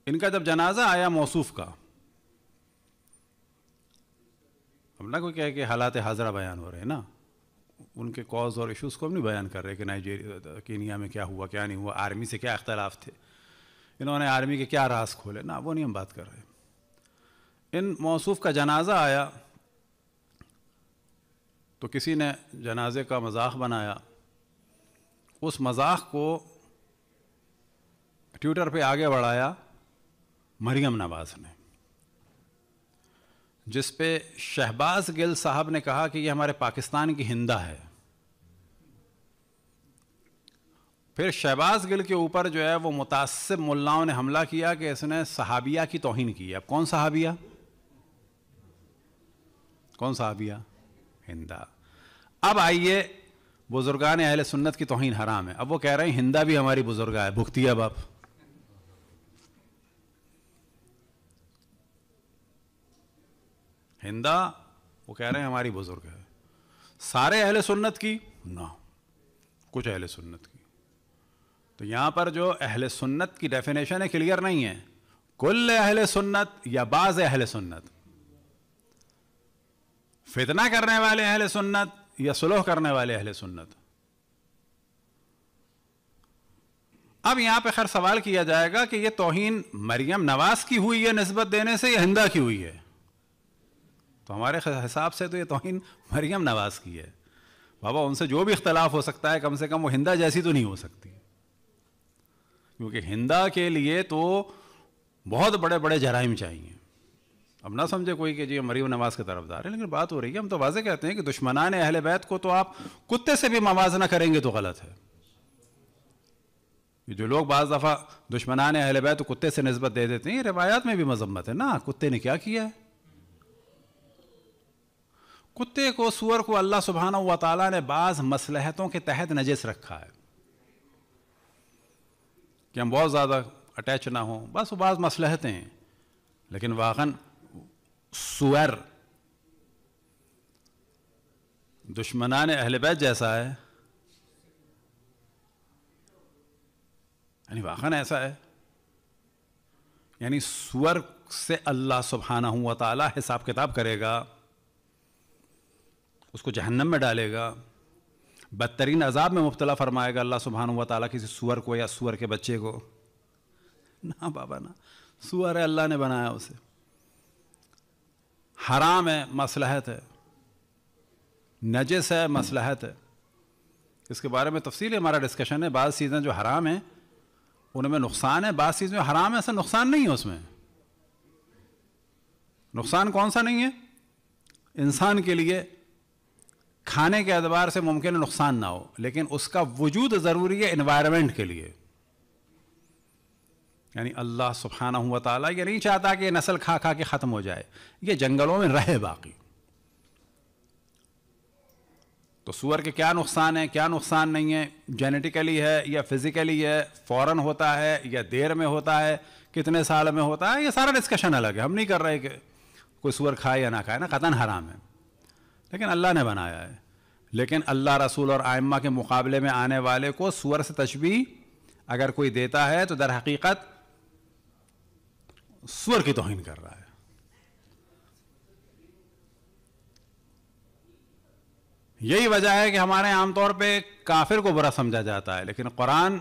ان کا جب جنازہ آیا موصوف کا، اب نہ کوئی کہے کہ حالات حاضرہ بیان ہو رہے ہیں نا، ان کے کاز اور ایشوز کو ہم نہیں بیان کر رہے کہ نائجیریا کینیا میں کیا ہوا کیا نہیں ہوا، آرمی سے کیا اختلاف تھے، انہوں نے آرمی کے کیا راز کھولے، نا وہ نہیں ہم بات کر رہے۔ ان موصوف کا جنازہ آیا تو کسی نے جنازے کا مذاق بنایا، اس مذاق کو ٹویٹر پہ آگے بڑھایا مریم نواز نے، جس پہ شہباز گل صاحب نے کہا کہ یہ ہمارے پاکستان کی ہندا ہے۔ پھر شہباز گل کے اوپر جو ہے وہ متعصب ملاؤں نے حملہ کیا کہ اس نے صحابیہ کی توہین کی ہے۔ اب کون صحابیہ؟ کون صحابیہ؟ ہندا۔ اب آئیے، بزرگان اہل سنت کی توہین حرام ہے، اب وہ کہہ رہے ہیں ہندا بھی ہماری بزرگہ ہے، بھگتی اب آپ۔ ہندا وہ کہہ رہے ہیں ہماری بزرگ ہے، سارے اہل سنت کی نہ، کچھ اہل سنت کی۔ تو یہاں پر جو اہل سنت کی ڈیفینیشن ہے کلیئر نہیں ہے، کل اہل سنت یا بعض اہل سنت، فتنہ کرنے والے اہل سنت یا صلح کرنے والے اہل سنت۔ اب یہاں پہ خیر سوال کیا جائے گا کہ یہ توہین مریم نواز کی ہوئی ہے نسبت دینے سے یا ہندا کی ہوئی ہے؟ تو ہمارے حساب سے تو یہ توہین مریم نواز کی ہے۔ بابا ان سے جو بھی اختلاف ہو سکتا ہے کم سے کم وہ ہندا جیسی تو نہیں ہو سکتی، کیونکہ ہندا کے لیے تو بہت بڑے بڑے جرائم چاہیے۔ اب نہ سمجھے کوئی کہ جی مریم نواز کے طرفدار ہے، لیکن بات ہو رہی ہے، ہم تو واضح کہتے ہیں کہ دشمنان اہل بیت کو تو آپ کتے سے بھی موازنہ کریں گے تو غلط ہے۔ جو لوگ بعض دفعہ دشمنان اہل بیت کو کتے سے نسبت دے دیتے ہیں، یہ روایات میں بھی مذمت ہے نا، کتے نے کیا کیا ہے؟ کتے کو، سور کو اللہ سبحانہ و تعالیٰ نے بعض مصلحتوں کے تحت نجس رکھا ہے کہ ہم بہت زیادہ اٹیچ نہ ہوں، بس وہ بعض مصلحتیں ہیں، لیکن واقعاً سور دشمنان اہل بیت جیسا ہے، یعنی واقعاً ایسا ہے، یعنی سور سے اللہ سبحانہ و تعالیٰ حساب کتاب کرے گا، اس کو جہنم میں ڈالے گا، بدترین عذاب میں مبتلا فرمائے گا اللہ سبحانہ و تعالیٰ کسی سور کو یا سور کے بچے کو۔ نہ بابا نہ، سور ہے، اللہ نے بنایا اسے، حرام ہے، مصلحت ہے، نجس ہے، مصلحت ہے۔ اس کے بارے میں تفصیل ہمارا ڈسکشن ہے، بعض چیزیں جو حرام ہیں ان میں نقصان ہے، بعض چیزیں جو حرام ہے ایسا نقصان نہیں ہے اس میں۔ نقصان کون سا نہیں ہے؟ انسان کے لیے کھانے کے اعتبار سے ممکن نقصان نہ ہو، لیکن اس کا وجود ضروری ہے انوائرمنٹ کے لیے۔ یعنی اللہ سبحانہ و تعالیٰ یہ نہیں چاہتا کہ یہ نسل کھا کھا کے ختم ہو جائے، یہ جنگلوں میں رہے باقی۔ تو سور کے کیا نقصان ہے، کیا نقصان نہیں ہے، جینیٹیکلی ہے یا فزیکلی ہے، فوراً ہوتا ہے یا دیر میں ہوتا ہے، کتنے سال میں ہوتا ہے، یہ سارا ڈسکشن الگ ہے، ہم نہیں کر رہے کہ کوئی سور کھائے یا نہ کھائے، نا قطعاً حرام ہے، لیکن اللہ نے بنایا ہے۔ لیکن اللہ، رسول اور ائمہ کے مقابلے میں آنے والے کو سور سے تشبیہ اگر کوئی دیتا ہے تو در حقیقت سور کی توہین کر رہا ہے۔ یہی وجہ ہے کہ ہمارے عام طور پہ کافر کو برا سمجھا جاتا ہے، لیکن قرآن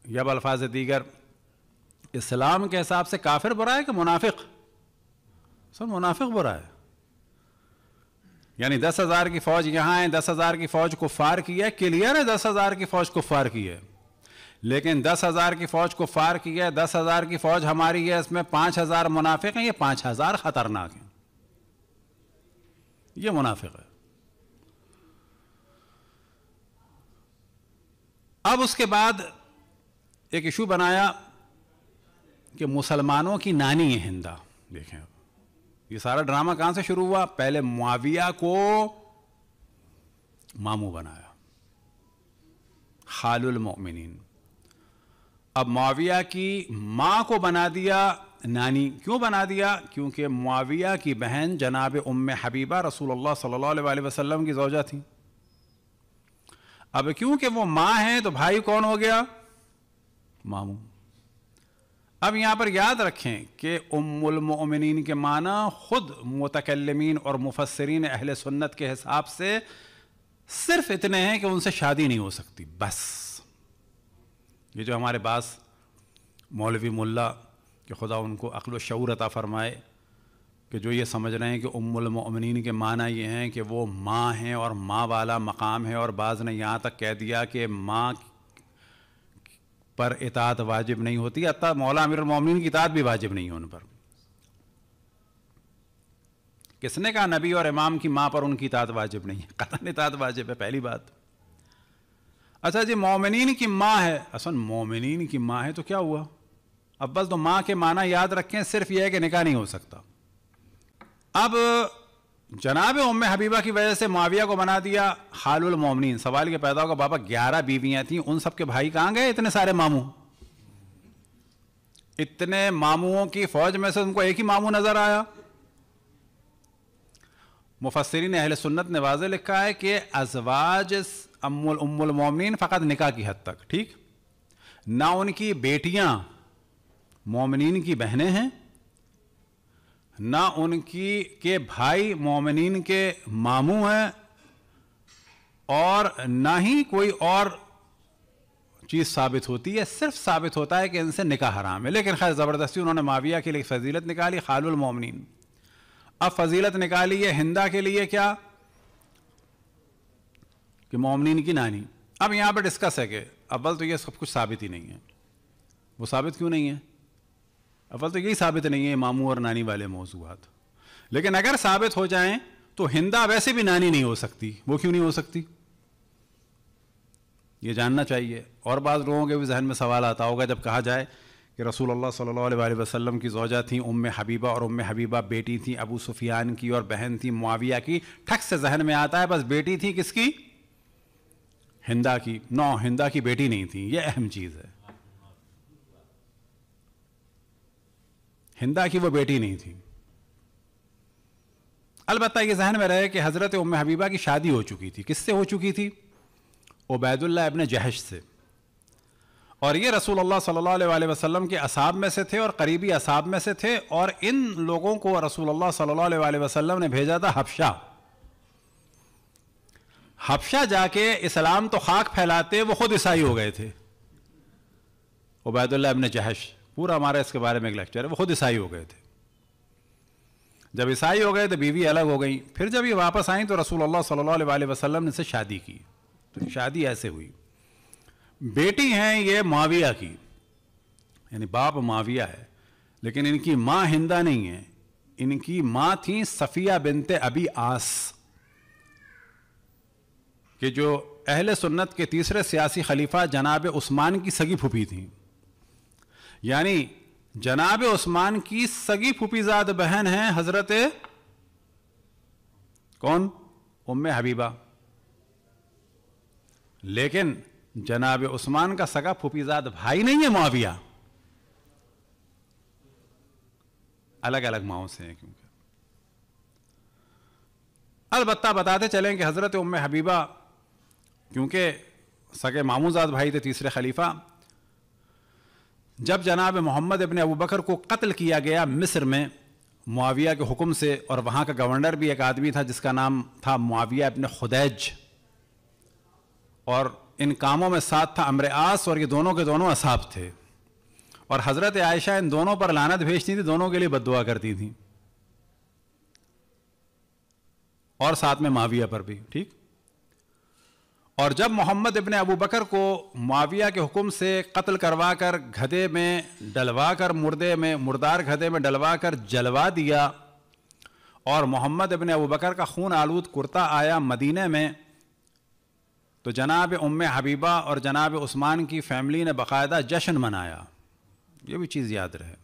یا بالفاظ دیگر اسلام کے حساب سے کافر برا ہے کہ منافق؟ سب منافق برا ہے۔ یعنی 10,000 کی فوج یہاں ہے، 10,000 کی فوج کفار کی ہے، کلیئر ہے 10,000 کی فوج کفار کی ہے، لیکن 10,000 کی فوج کفار کی ہے، 10,000 کی فوج ہماری ہے، اس میں 5,000 منافق ہیں، یہ 5,000 خطرناک ہیں، یہ منافق ہے۔ اب اس کے بعد ایک ایشو بنایا کہ مسلمانوں کی نانی ہے ہندا۔ دیکھیں یہ سارا ڈرامہ کہاں سے شروع ہوا؟ پہلے معاویہ کو ماموں بنایا، خال المؤمنین، اب معاویہ کی ماں کو بنا دیا نانی۔ کیوں بنا دیا؟ کیونکہ معاویہ کی بہن جناب ام حبیبہ رسول اللہ صلی اللہ علیہ وسلم کی زوجہ تھی۔ اب کیونکہ وہ ماں ہے تو بھائی کون ہو گیا؟ ماموں۔ اب یہاں پر یاد رکھیں کہ ام المؤمنین کے معنی خود متکلمین اور مفسرین اہل سنت کے حساب سے صرف اتنے ہیں کہ ان سے شادی نہیں ہو سکتی بس. یہ جو ہمارے بعض مولوی ملا کہ خدا ان کو عقل و شعور عطا فرمائے کہ جو یہ سمجھ رہے ہیں کہ ام المؤمنین کے معنی یہ ہیں کہ وہ ماں ہیں اور ماں والا مقام ہے, اور بعض نے یہاں تک کہہ دیا کہ ماں پر اطاعت واجب نہیں ہوتی, حتیٰ مولا امیر المومنین کی اطاعت بھی واجب نہیں ہے ان پر. کس نے کہا نبی اور امام کی ماں پر ان کی اطاعت واجب نہیں ہے؟ قطعاً اطاعت واجب ہے, پہلی بات. اچھا جی مومنین کی ماں ہے, اصلا مومنین کی ماں ہے تو کیا ہوا؟ اب بس تو ماں کے معنی یاد رکھیں, صرف یہ ہے کہ نکاح نہیں ہو سکتا. اب جناب ام حبیبہ کی وجہ سے معاویہ کو بنا دیا خال المومنین. سوال یہ پیدا ہوگا بابا 11 بیویاں تھیں, ان سب کے بھائی کہاں گئے؟ اتنے سارے ماموں, اتنے ماموں کی فوج میں سے ان کو ایک ہی ماموں نظر آیا. مفسرین اہل سنت نے واضح لکھا ہے کہ ازواج ام المومنین فقط نکاح کی حد تک, ٹھیک, نہ ان کی بیٹیاں مومنین کی بہنیں ہیں, نہ ان کی کے بھائی مومنین کے ماموں ہیں, اور نہ ہی کوئی اور چیز ثابت ہوتی ہے. صرف ثابت ہوتا ہے کہ ان سے نکاح حرام ہے. لیکن خیر زبردستی انہوں نے معاویہ کے لیے فضیلت نکالی خال المومنین. اب فضیلت نکالی ہے ہندا کے لیے کیا کہ مومنین کی نانی. اب یہاں پہ ڈسکس ہے کہ اول تو یہ سب کچھ ثابت ہی نہیں ہے. وہ ثابت کیوں نہیں ہے؟ اول تو یہی ثابت نہیں ہے ماموں اور نانی والے موضوعات. لیکن اگر ثابت ہو جائیں تو ہندا ویسے بھی نانی نہیں ہو سکتی. وہ کیوں نہیں ہو سکتی یہ جاننا چاہیے. اور بعض لوگوں کے بھی ذہن میں سوال آتا ہوگا جب کہا جائے کہ رسول اللہ صلی اللہ علیہ وسلم کی زوجہ تھیں ام حبیبہ, اور ام حبیبہ بیٹی تھیں ابو سفیان کی اور بہن تھی معاویہ کی. ٹھک سے ذہن میں آتا ہے بس بیٹی تھی کس کی؟ ہندا کی. نو, ہندا کی بیٹی نہیں تھی. یہ اہم چیز ہے, ہندا کی وہ بیٹی نہیں تھی. البتہ یہ ذہن میں رہے کہ حضرت ام حبیبہ کی شادی ہو چکی تھی. کس سے ہو چکی تھی؟ عبید اللہ ابن جہش سے. اور یہ رسول اللہ صلی اللہ علیہ وسلم کے اصحاب میں سے تھے اور قریبی اصحاب میں سے تھے, اور ان لوگوں کو رسول اللہ صلی اللہ علیہ وسلم نے بھیجا تھا حبشہ. حبشہ جا کے اسلام تو خاک پھیلاتے, وہ خود عیسائی ہو گئے تھے. عبید اللہ ابن جہش, پورا ہمارا اس کے بارے میں ایک لیکچر ہے, وہ خود عیسائی ہو گئے تھے. جب عیسائی ہو گئے تو بیوی الگ ہو گئی. پھر جب یہ واپس آئیں تو رسول اللہ صلی اللہ علیہ وسلم نے ان سے شادی کی. تو شادی ایسے ہوئی. بیٹی ہیں یہ معاویہ کی, یعنی باپ معاویہ ہے, لیکن ان کی ماں ہندا نہیں ہے. ان کی ماں تھیں صفیہ بنت ابی عاص, کہ جو اہل سنت کے تیسرے سیاسی خلیفہ جناب عثمان کی سگی پھوپھی تھیں. یعنی جناب عثمان کی سگی پھوپھی زاد بہن ہیں حضرت کون؟ ام حبیبہ. لیکن جناب عثمان کا سگا پھوپھی زاد بھائی نہیں ہے معاویہ, الگ الگ ماؤں سے ہیں. کیونکہ البتہ بتاتے چلیں کہ حضرت ام حبیبہ کیونکہ سگے ماموں زاد بھائی تھے تیسرے خلیفہ, جب جناب محمد ابن ابو بکر کو قتل کیا گیا مصر میں معاویہ کے حکم سے, اور وہاں کا گورنر بھی ایک آدمی تھا جس کا نام تھا معاویہ ابن خدیج, اور ان کاموں میں ساتھ تھا عمرو عاص, اور یہ دونوں کے دونوں اصحاب تھے. اور حضرت عائشہ ان دونوں پر لعنت بھیجتی تھی, دونوں کے لیے بد دعا کرتی تھیں, اور ساتھ میں معاویہ پر بھی, ٹھیک. اور جب محمد ابن ابو بکر کو معاویہ کے حکم سے قتل کروا کر گدھے میں ڈلوا کر مردار گدھے میں ڈلوا کر جلوا دیا, اور محمد ابن ابو بکر کا خون آلود کرتا آیا مدینے میں, تو جناب ام حبیبہ اور جناب عثمان کی فیملی نے باقاعدہ جشن منایا. یہ بھی چیز یاد رہے.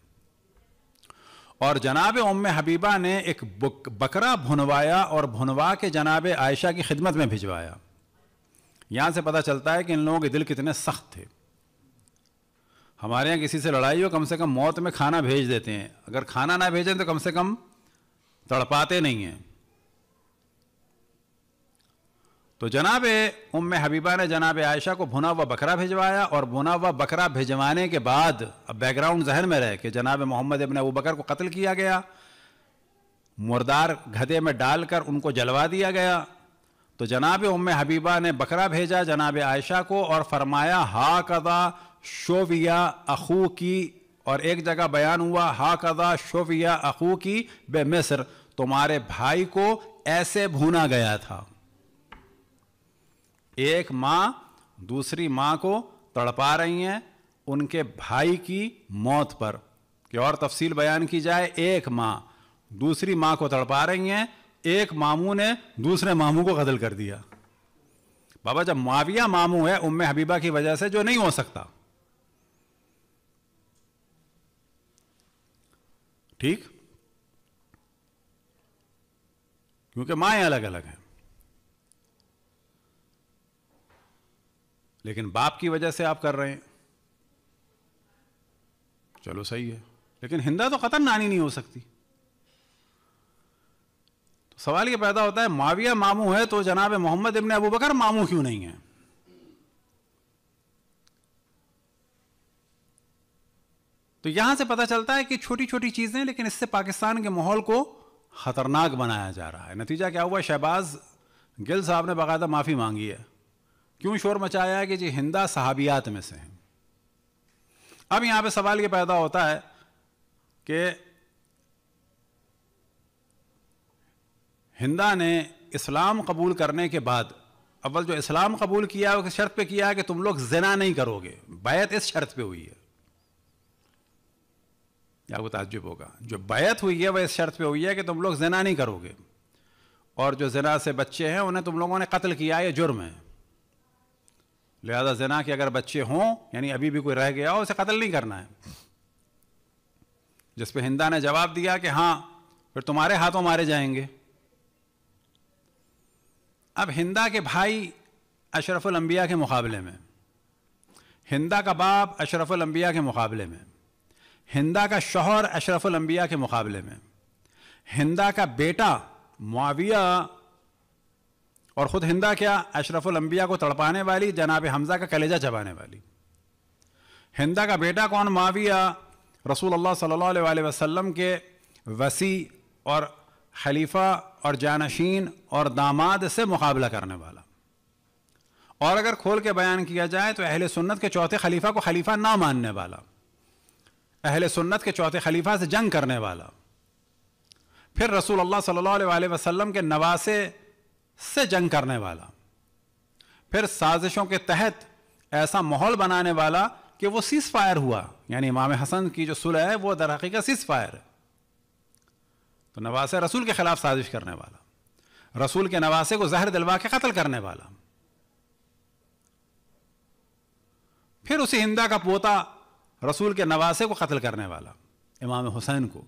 اور جناب ام حبیبہ نے ایک بکرا بھنوایا, اور بھنوا کے جناب عائشہ کی خدمت میں بھجوایا. یہاں سے پتہ چلتا ہے کہ ان لوگوں کے دل کتنے سخت تھے. ہمارے یہاں کسی سے لڑائی ہو کم سے کم موت میں کھانا بھیج دیتے ہیں, اگر کھانا نہ بھیجیں تو کم سے کم تڑپاتے نہیں ہیں. تو جناب ام حبیبہ نے جناب عائشہ کو بھنا ہوا بکرا بھجوایا، اور بھنا ہوا بکرا بھجوانے کے بعد اب بیک گراؤنڈ ذہن میں رہے کہ جناب محمد ابن ابو بکر کو قتل کیا گیا، مردار گدھے میں ڈال کر ان کو جلوا دیا گیا. تو جناب ام حبیبہ نے بکرا بھیجا جناب عائشہ کو اور فرمایا ہاکذا شویہ اخوکی، اور ایک جگہ بیان ہوا ہاکذا شویہ اخوکی بمصر، تمہارے بھائی کو ایسے بھونا گیا تھا. ایک ماں دوسری ماں کو تڑپا رہی ہیں ان کے بھائی کی موت پر، کہ اور تفصیل بیان کی جائے، ایک ماں دوسری ماں کو تڑپا رہی ہیں، ایک ماموں نے دوسرے ماموں کو قتل کر دیا. بابا جب معاویہ ماموں ہے ام حبیبہ کی وجہ سے، جو نہیں ہو سکتا، ٹھیک، کیونکہ مائیں الگ الگ ہیں، لیکن باپ کی وجہ سے آپ کر رہے ہیں، چلو صحیح ہے، لیکن ہندا تو قطعاً نانی نہیں ہو سکتی. تو سوال یہ پیدا ہوتا ہے معاویہ ماموں ہے تو جناب محمد ابن ابو بکر ماموں کیوں نہیں ہے؟ تو یہاں سے پتہ چلتا ہے کہ چھوٹی چھوٹی چیزیں، لیکن اس سے پاکستان کے ماحول کو خطرناک بنایا جا رہا ہے. نتیجہ کیا ہوا؟ شہباز گل صاحب نے باقاعدہ معافی مانگی ہے. کیوں شور مچایا ہے کہ جی ہندا صحابیات میں سے ہیں. اب یہاں پہ سوال یہ پیدا ہوتا ہے کہ ہندا نے اسلام قبول کرنے کے بعد، اول جو اسلام قبول کیا ہے اس شرط پہ کیا ہے کہ تم لوگ زنا نہیں کرو گے، بیعت اس شرط پہ ہوئی ہے. یا وہ تعجب ہوگا، جو بیعت ہوئی ہے وہ اس شرط پہ ہوئی ہے کہ تم لوگ زنا نہیں کرو گے، اور جو زنا سے بچے ہیں انہیں تم لوگوں نے قتل کیا، یہ جرم ہے. لہذا زنا کے اگر بچے ہوں، یعنی ابھی بھی کوئی رہ گیا ہو، اسے قتل نہیں کرنا ہے. جس پہ ہندا نے جواب دیا کہ ہاں پھر تمہارے ہاتھوں مارے جائیں گے. اب ہندا کے بھائی اشرف الانبیاء کے مقابلے میں، ہندا کا باپ اشرف الانبیاء کے مقابلے میں، ہندا کا شوہر اشرف الانبیاء کے مقابلے میں، ہندا کا بیٹا معاویہ، اور خود ہندا کیا اشرف الانبیاء کو تڑپانے والی، جناب حمزہ کا کلیجہ چبانے والی. ہندا کا بیٹا کون؟ معاویہ، رسول اللہ صلی اللہ علیہ وسلم کے وصی اور خلیفہ اور جانشین اور داماد سے مقابلہ کرنے والا. اور اگر کھول کے بیان کیا جائے تو اہل سنت کے چوتھے خلیفہ کو خلیفہ نہ ماننے والا، اہل سنت کے چوتھے خلیفہ سے جنگ کرنے والا، پھر رسول اللہ صلی اللہ علیہ وسلم کے نواسے سے جنگ کرنے والا، پھر سازشوں کے تحت ایسا ماحول بنانے والا کہ وہ سیز فائر ہوا. یعنی امام حسن کی جو صلح ہے وہ در حقیقت سیز فائر ہے. تو نواسے رسول کے خلاف سازش کرنے والا، رسول کے نواسے کو زہر دلوا کے قتل کرنے والا، پھر اسی ہندا کا پوتا رسول کے نواسے کو قتل کرنے والا، امام حسین کو.